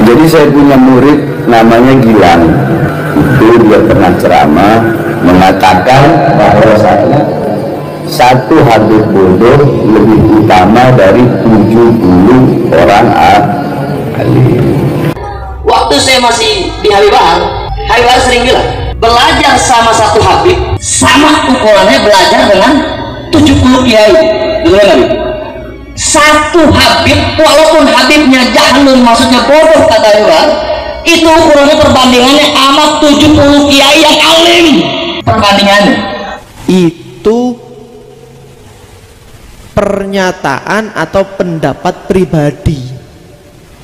Jadi saya punya murid namanya Gilang. Itu dia pernah ceramah mengatakan bahwasanya satu habib bodoh lebih utama dari 70 orang alim. Waktu saya masih di Habibah sering bilang belajar sama satu habib sama ukurannya belajar dengan 70 kiai. Satu habib walaupun habibnya jahlun, maksudnya bodoh kata orang, itu ukurannya perbandingannya amat 70 kiai yang alim. Perbandingannya itu pernyataan atau pendapat pribadi.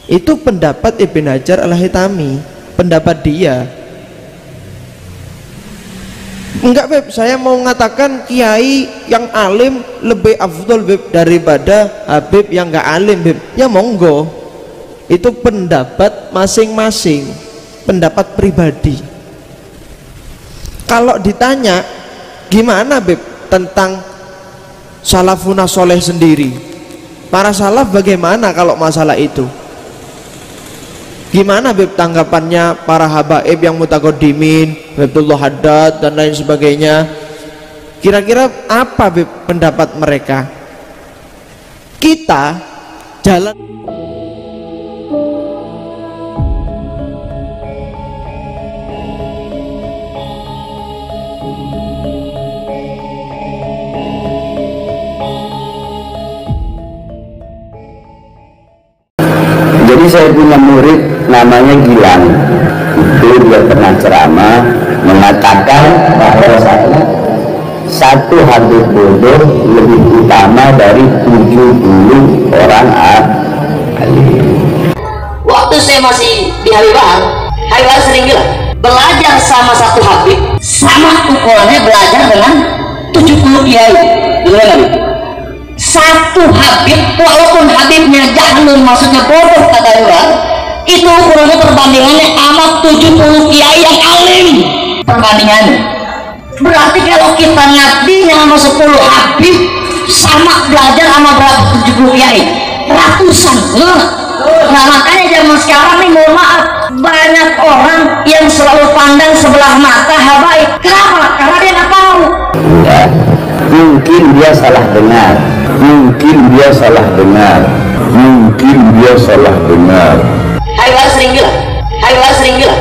Itu pendapat Ibn Hajar Al-Haytami, pendapat dia. Enggak Beb, saya mau mengatakan kiai yang alim lebih afdol Beb daripada habib yang enggak alim Beb. Ya monggo, itu pendapat masing-masing, pendapat pribadi. Kalau ditanya gimana Beb tentang salafuna soleh sendiri, para salaf bagaimana kalau masalah itu? Gimana Beb tanggapannya para habaib yang mutaqaddimin, Abdullah Haddad dan lain sebagainya? Kira-kira apa Beb pendapat mereka? Kita jalan Jadi saya punya murid namanya Gilang. Itu dia pernah ceramah mengatakan bahwasanya satu habib bodoh lebih utama dari 70 orang alim. waktu saya masih di Habibah sering bilang belajar sama satu habib sama ukurannya belajar dengan 70 kiai. Satu habib walaupun habibnya jahlun, maksudnya bodoh kata orang, itu ukurannya perbandingannya amat 70 kiai yang alim. Perbandingannya berarti kalau kita ngabdinya sama 10 habib sama belajar sama berapa 70 kiai, ratusan. Nah makanya zaman sekarang nih, mohon maaf, banyak orang yang selalu pandang sebelah mata habaib. Kenapa? Karena dia nggak tahu. Ya, mungkin dia salah dengar, mungkin dia salah dengar, mungkin dia salah dengar. Habibah sering bilang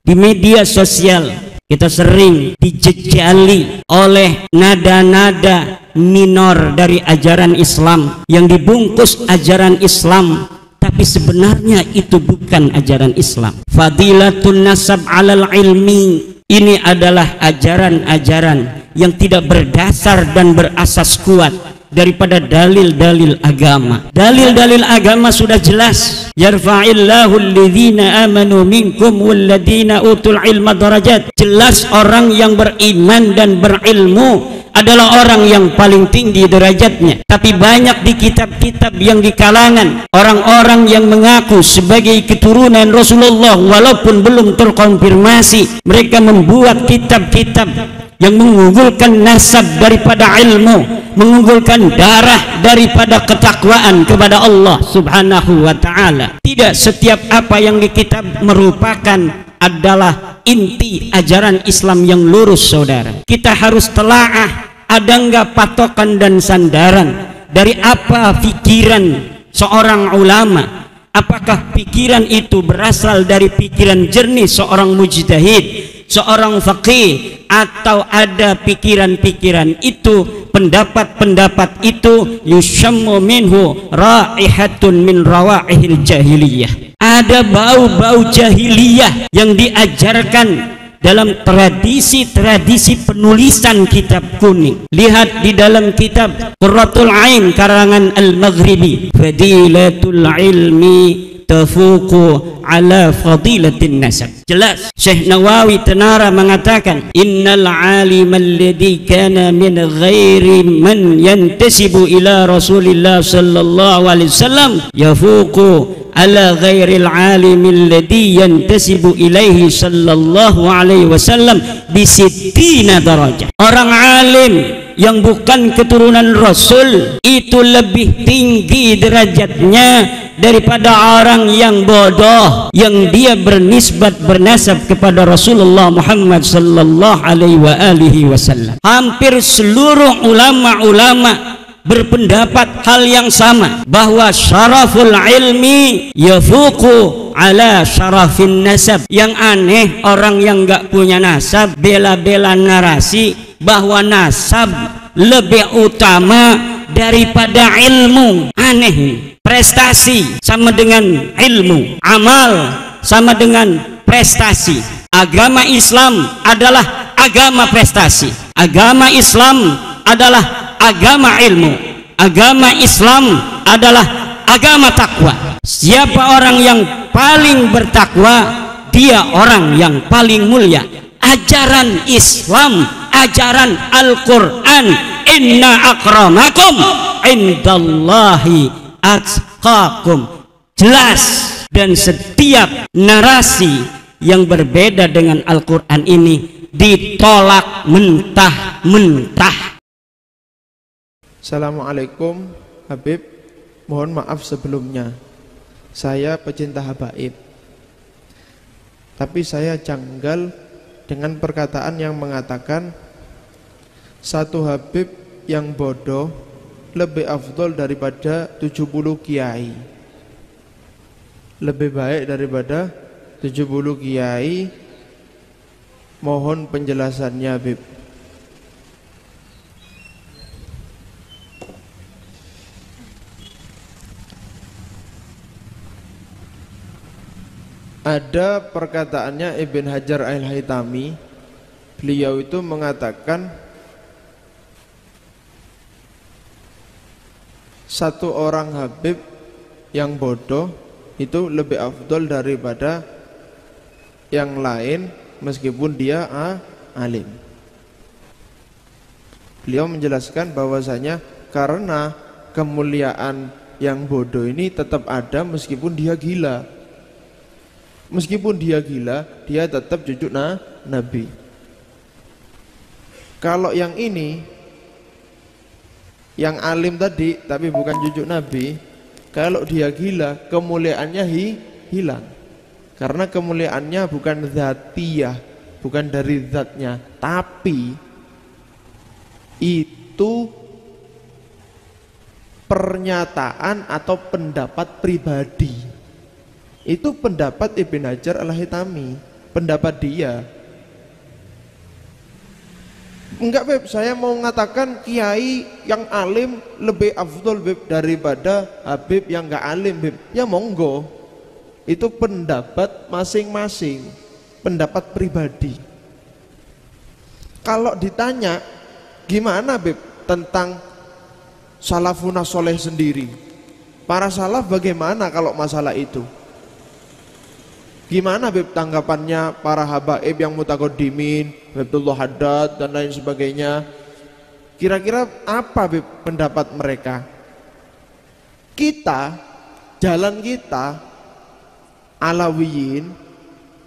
di media sosial kita sering dijejali oleh nada-nada minor dari ajaran Islam yang dibungkus ajaran Islam, tapi sebenarnya itu bukan ajaran Islam. Fadilatun nasab alal ilmi, ini adalah ajaran-ajaran yang tidak berdasar dan berasas kuat daripada dalil-dalil agama. Dalil-dalil agama sudah jelas. Yarfa'illahu alladhina amanu minkum walladhina utul ilma darajat. Jelas orang yang beriman dan berilmu adalah orang yang paling tinggi derajatnya. Tapi banyak di kitab-kitab yang di kalangan orang-orang yang mengaku sebagai keturunan Rasulullah walaupun belum terkonfirmasi, mereka membuat kitab-kitab yang mengunggulkan nasab daripada ilmu, mengunggulkan darah daripada ketakwaan kepada Allah Subhanahu wa ta'ala. Tidak setiap apa yang di kitab merupakan adalah inti ajaran Islam yang lurus, saudara. Kita harus telaah, ada enggak patokan dan sandaran dari apa pikiran seorang ulama. Apakah pikiran itu berasal dari pikiran jernih seorang mujtahid, seorang faqih, atau ada pikiran-pikiran itu, pendapat-pendapat itu yusyammu minhu raihatun min rawaihil jahiliyah. Ada bau-bau jahiliyah yang diajarkan dalam tradisi-tradisi penulisan kitab kuning. Lihat di dalam kitab Qurratul Ain karangan Al-Maghribi, fadilatul ilmi tafuqu ala fadilatin nasab. Jelas Syekh Nawawi Tenara mengatakan innal alima alladhi kana min ghairi man yantasibu ila Rasulillah sallallahu alaihi wasallam yafuqu ala ghairil alim alladhi yantasibu ilaihi sallallahu alaihi wasallam bi 60 darajah. Orang alim yang bukan keturunan Rasul itu lebih tinggi derajatnya daripada orang yang bodoh yang dia bernisbat bernasab kepada Rasulullah Muhammad sallallahu alaihi wasallam. Hampir seluruh ulama-ulama berpendapat hal yang sama, bahwa syaraful ilmi yafuqu ala syarafin nasab. Yang aneh orang yang gak punya nasab bela-bela narasi bahwa nasab lebih utama daripada ilmu. Aneh. Prestasi sama dengan ilmu, amal sama dengan prestasi. Agama Islam adalah agama prestasi, agama Islam adalah agama ilmu, agama Islam adalah agama takwa. Siapa orang yang paling bertakwa, dia orang yang paling mulia. Ajaran Islam, ajaran Al-Quran, inna akramakum indallahi atqakum, jelas. Dan setiap narasi yang berbeda dengan Al-Quran ini ditolak mentah-mentah. Assalamualaikum Habib, mohon maaf sebelumnya, saya pecinta habaib, tapi saya janggal dengan perkataan yang mengatakan satu Habib yang bodoh lebih afdol daripada 70 kiai. Lebih baik daripada 70 kiai. Mohon penjelasannya Habib. Ada perkataannya Ibn Hajar Al-Haytami. Beliau itu mengatakan satu orang Habib yang bodoh itu lebih afdol daripada yang lain meskipun dia alim. Beliau menjelaskan bahwasanya karena kemuliaan yang bodoh ini tetap ada meskipun dia gila. Meskipun dia gila, dia tetap cucu Nabi. Kalau yang ini, yang alim tadi tapi bukan cucu Nabi, kalau dia gila, kemuliaannya hilang. Karena kemuliaannya bukan zatiyah, bukan dari zatnya, tapi itu pernyataan atau pendapat pribadi. Itu pendapat Ibn Hajar Al-Haytami, pendapat dia. Enggak Beb, saya mau mengatakan kiai yang alim lebih afdol Beb daripada Habib yang enggak alim Beb. Ya monggo, itu pendapat masing-masing, pendapat pribadi. Kalau ditanya gimana Beb tentang salafun soleh sendiri, para salaf bagaimana kalau masalah itu? Gimana Beb tanggapannya para habaib yang mutaqaddimin, Abdullah Haddad dan lain sebagainya? Kira-kira apa Beb pendapat mereka? Kita, jalan kita Alawiyin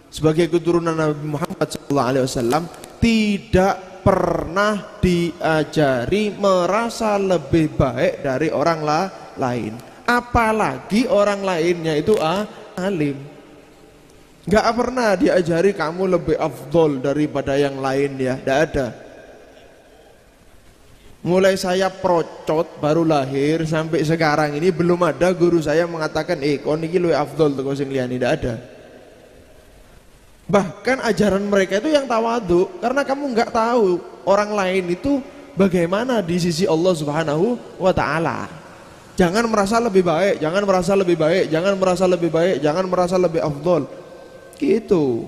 sebagai keturunan Nabi Muhammad SAW tidak pernah diajari merasa lebih baik dari orang lain. Apalagi orang lainnya itu alim. Gak pernah diajari kamu lebih afdol daripada yang lain ya, gak ada. Mulai saya procot baru lahir sampai sekarang ini belum ada guru saya mengatakan kau niki luwih afdol tuh sing liyane, gak ada. Bahkan ajaran mereka itu yang tawadu, karena kamu gak tahu orang lain itu bagaimana di sisi Allah Subhanahu wa ta'ala. Jangan merasa lebih baik, jangan merasa lebih baik, jangan merasa lebih baik, jangan merasa lebih afdol. Gitu.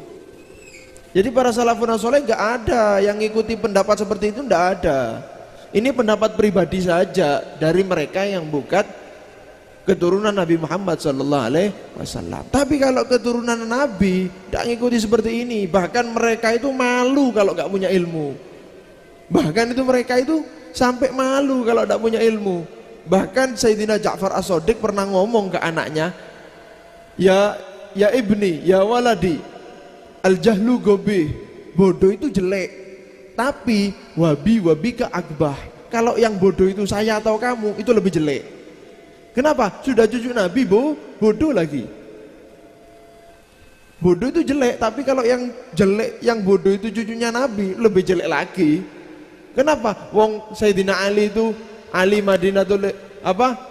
Jadi para salafun soleh nggak ada yang ngikuti pendapat seperti itu, nggak ada. Ini pendapat pribadi saja dari mereka yang bukan keturunan Nabi Muhammad SAW. Tapi kalau keturunan Nabi nggak ngikuti seperti ini, bahkan mereka itu malu kalau nggak punya ilmu. Bahkan itu mereka itu sampai malu kalau nggak punya ilmu. Bahkan Sayyidina Ja'far As-Shadiq pernah ngomong ke anaknya, Ya ibni, ya waladi, al-jahlu gobih, bodoh itu jelek. Tapi wabi ke akbah, kalau yang bodoh itu saya atau kamu, itu lebih jelek. Kenapa? Sudah cucu Nabi bodoh lagi. Bodoh itu jelek, tapi kalau yang jelek, yang bodoh itu cucunya Nabi, lebih jelek lagi. Kenapa? Wong Sayyidina Ali itu, Ali Madinatul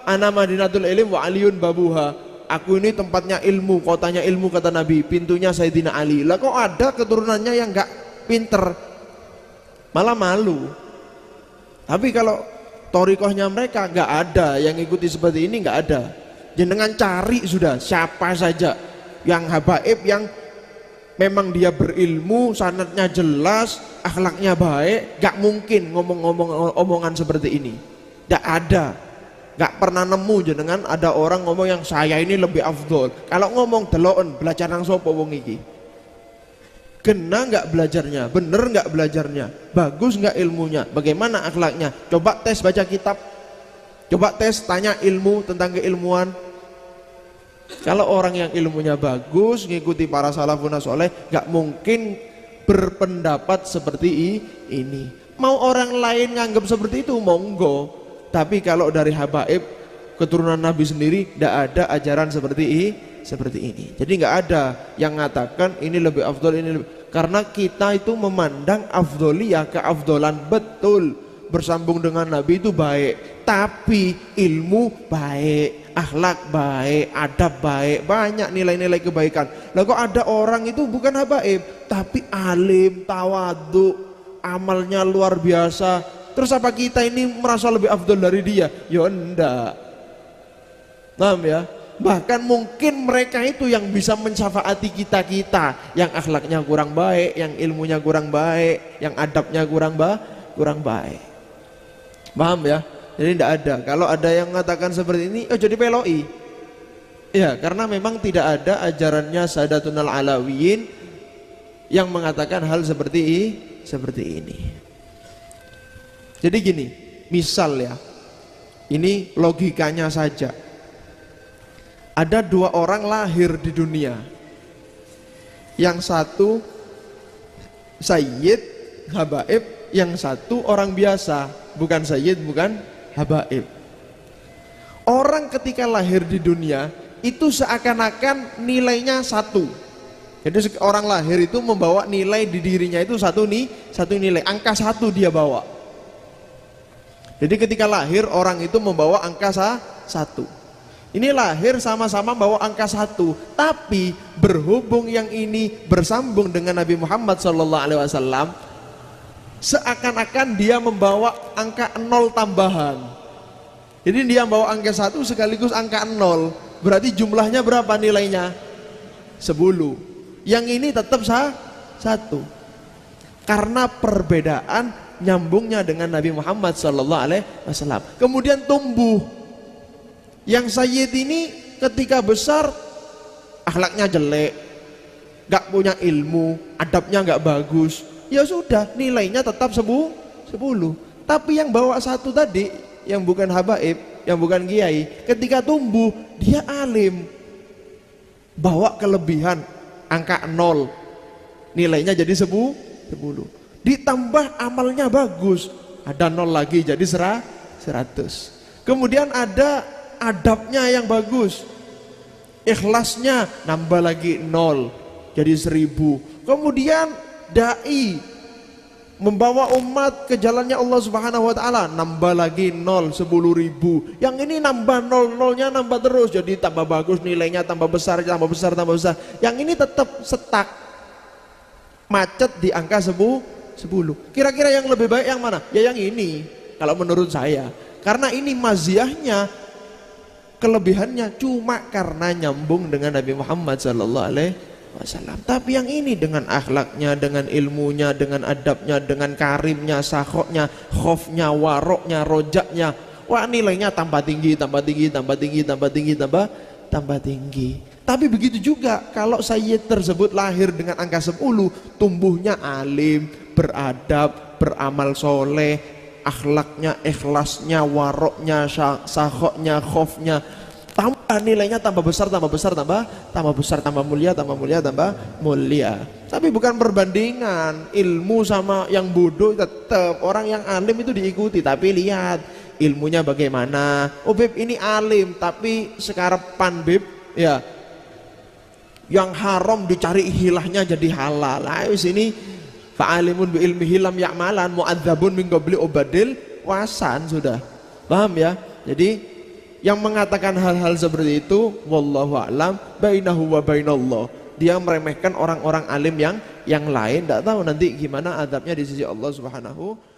Ana Madinatul Ilm wa Aliun babuha. Aku ini tempatnya ilmu, kotanya ilmu kata Nabi, pintunya Sayyidina Ali. Lah kok ada keturunannya yang enggak pinter, malah malu. Tapi kalau torikohnya mereka enggak ada yang ikuti seperti ini, enggak ada. Jenengan cari sudah siapa saja yang habaib, yang memang dia berilmu, sanadnya jelas, akhlaknya baik, gak mungkin ngomong-ngomong omongan seperti ini. Gak ada, gak pernah nemu jenengan ada orang ngomong yang saya ini lebih afdol. Kalau ngomong deloken belajar nang sapa wong iki, kena gak belajarnya, bener gak belajarnya, bagus gak ilmunya, bagaimana akhlaknya. Coba tes baca kitab, coba tes tanya ilmu tentang keilmuan. Kalau orang yang ilmunya bagus, ngikuti para salafun soleh, gak mungkin berpendapat seperti ini. Mau orang lain nganggap seperti itu, monggo. Tapi kalau dari habaib keturunan Nabi sendiri, gak ada ajaran seperti ini. Jadi gak ada yang mengatakan ini lebih afdol, ini lebih. Karena kita itu memandang afdoliyah, keafdolan betul, bersambung dengan Nabi itu baik. Tapi ilmu baik, akhlak baik, adab baik, banyak nilai-nilai kebaikan. Lah kok ada orang itu bukan habaib tapi alim, tawadhu, amalnya luar biasa. Terus apa kita ini merasa lebih afdol dari dia? Ya enggak. Paham ya? Bahkan mungkin mereka itu yang bisa mensyafaati kita yang akhlaknya kurang baik, yang ilmunya kurang baik, yang adabnya kurang baik. Paham ya? Jadi tidak ada. Kalau ada yang mengatakan seperti ini, oh jadi peloi. Ya, karena memang tidak ada ajarannya Sadatun al-Alawiyin yang mengatakan hal seperti ini. Jadi gini, misal ya, ini logikanya saja. Ada dua orang lahir di dunia. Yang satu sayyid, habaib, yang satu orang biasa, bukan sayyid, bukan habaib. Orang ketika lahir di dunia itu seakan-akan nilainya satu. Jadi orang lahir itu membawa nilai di dirinya itu satu nilai, angka satu dia bawa. Jadi ketika lahir orang itu membawa angka satu. Ini lahir sama-sama bawa angka satu, tapi berhubung yang ini bersambung dengan Nabi Muhammad SAW, seakan-akan dia membawa angka 0 tambahan. Jadi dia membawa angka 1 sekaligus angka 0. Berarti jumlahnya berapa nilainya? 10. Yang ini tetap 1. Karena perbedaan nyambungnya dengan Nabi Muhammad SAW. Kemudian tumbuh. Yang sayyid ini ketika besar akhlaknya jelek, gak punya ilmu, adabnya gak bagus. Ya sudah, nilainya tetap 10. Tapi yang bawa satu tadi, yang bukan habaib, yang bukan kiai, ketika tumbuh dia alim, bawa kelebihan angka 0, nilainya jadi 10. Ditambah amalnya bagus, ada 0 lagi jadi 100. Kemudian ada adabnya yang bagus, ikhlasnya nambah lagi 0 jadi 1000. Kemudian dai membawa umat ke jalannya Allah Subhanahu wa taala, nambah lagi 0, 10.000. Yang ini nambah 0-0-nya nambah terus, jadi tambah bagus nilainya, tambah besar. Yang ini tetap stuck, macet di angka 10. Kira-kira yang lebih baik yang mana? Ya yang ini kalau menurut saya. Karena ini maziahnya, kelebihannya cuma karena nyambung dengan Nabi Muhammad SAW. Tapi yang ini dengan akhlaknya, dengan ilmunya, dengan adabnya, dengan karimnya, sakhoknya, khofnya, waroknya, rojaknya, wah nilainya tambah tinggi. Tapi begitu juga kalau sayyid tersebut lahir dengan angka 10, tumbuhnya alim, beradab, beramal soleh, akhlaknya, ikhlasnya, waroknya, sakhoknya, khofnya, tambah nilainya tambah besar, tambah mulia. tapi bukan perbandingan ilmu sama yang bodoh. Tetap orang yang alim itu diikuti, tapi lihat ilmunya bagaimana. Oh beb ini alim tapi sekarapan beb ya, yang haram dicari hilahnya jadi halal. Ayo sini fa'alimun bi ilmihi lam ya'malan mu'adzabun min qabli ubadil wasan. Sudah paham ya? Jadi yang mengatakan hal-hal seperti itu wallahu a'lam bainahu wa bainallah, dia meremehkan orang-orang alim yang lain. Tidak tahu nanti gimana adabnya di sisi Allah Subhanahu